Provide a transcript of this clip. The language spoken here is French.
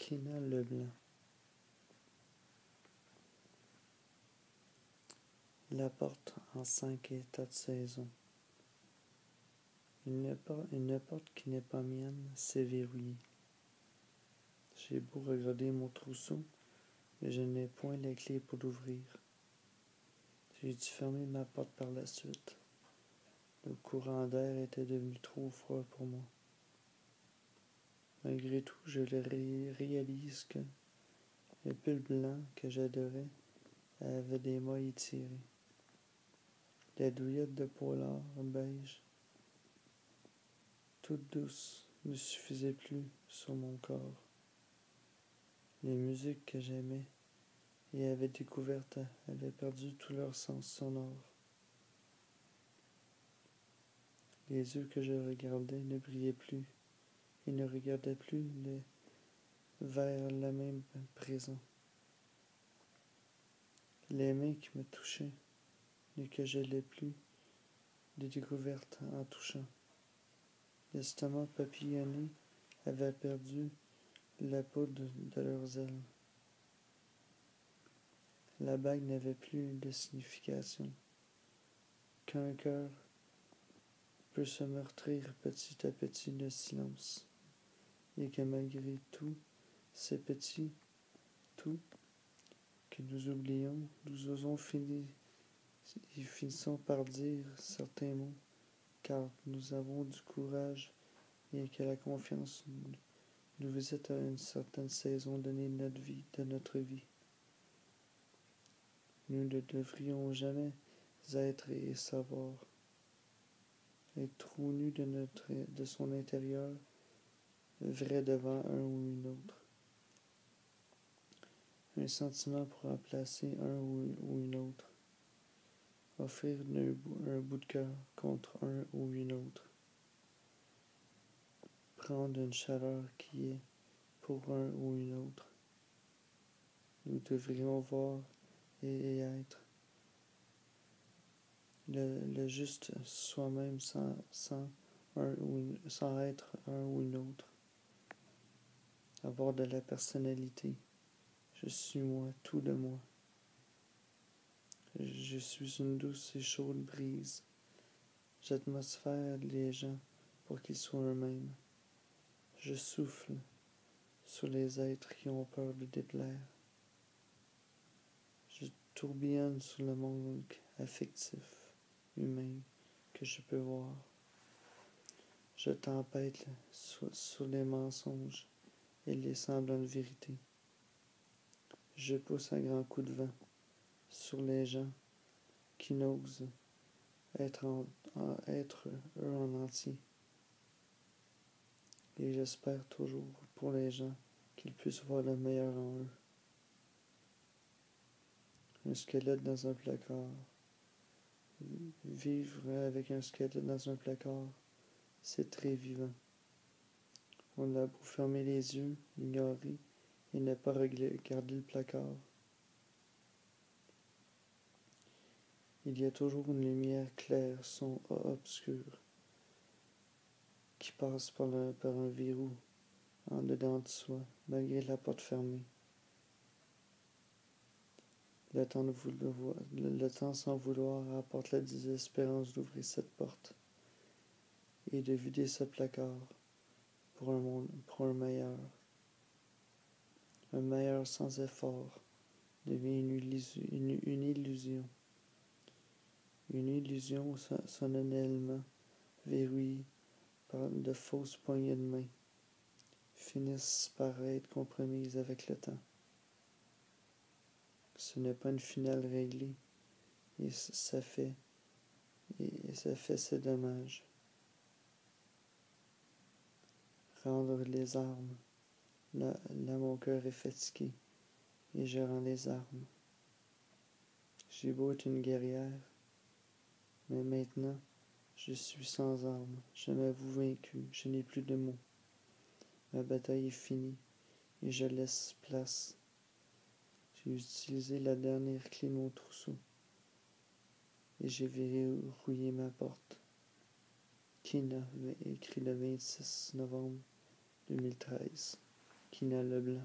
Kina Leblanc. La porte en 5 états de saison. Une porte qui n'est pas mienne, c'est verrouillé. J'ai beau regarder mon trousseau, mais je n'ai point les clés pour l'ouvrir. J'ai dû fermer ma porte par la suite. Le courant d'air était devenu trop froid pour moi. Malgré tout, je réalise que le pull blanc que j'adorais avait des mailles étirées. Les douillettes de polar beige, toutes douces, ne suffisaient plus sur mon corps. Les musiques que j'aimais et avais découvertes avaient perdu tout leur sens sonore. Les yeux que je regardais ne brillaient plus et ne regardaient plus vers le même présent. Les mains qui me touchaient et que je n'ai plus de découverte en touchant. L'estomac papillonné avait perdu la poudre de leurs ailes. La bague n'avait plus de signification. Qu'un cœur peut se meurtrir petit à petit de silence, et que malgré tout, ces petits tout que nous oublions, nous osons finissons par dire certains mots, car nous avons du courage et que la confiance nous visite à une certaine saison donnée de notre vie. Nous ne devrions jamais être et savoir, être trop nus de son intérieur, vrai devant un ou une autre. Un sentiment pour remplacer un ou une autre. Offrir un bout de cœur contre un ou une autre. Prendre une chaleur qui est pour un ou une autre. Nous devrions voir et être le juste soi-même sans être un ou une autre. Avoir de la personnalité. Je suis moi, tout de moi. Je suis une douce et chaude brise. J'atmosphère les gens pour qu'ils soient eux-mêmes. Je souffle sur les êtres qui ont peur de déplaire. Je tourbillonne sur le manque affectif, humain, que je peux voir. Je tempête sur les mensonges et les semblants de vérité. Je pousse un grand coup de vent sur les gens qui n'osent être eux en entier. Et j'espère toujours pour les gens qu'ils puissent voir le meilleur en eux. Un squelette dans un placard. Vivre avec un squelette dans un placard, c'est très vivant. On a beau fermer les yeux, l'ignorer et ne pas regarder le placard. Il y a toujours une lumière claire, sombre, obscure, qui passe par un verrou en dedans de soi, malgré la porte fermée. Le temps sans vouloir apporte la désespérance d'ouvrir cette porte et de vider ce placard pour un meilleur. Un meilleur sans effort devient une illusion. Une illusion solennellement verrouillée par de fausses poignées de main finissent par être compromises avec le temps. Ce n'est pas une finale réglée, et ça fait c'est dommage. Rendre les armes. Là, mon cœur est fatigué, et je rends les armes. J'ai beau être une guerrière, mais maintenant, je suis sans armes. Je m'avoue vaincu, je n'ai plus de mots. Ma bataille est finie, et je laisse place. J'ai utilisé la dernière clé de mon trousseau, et j'ai verrouillé ma porte. Kina, écrit le 26 novembre 2013. Kina Leblanc.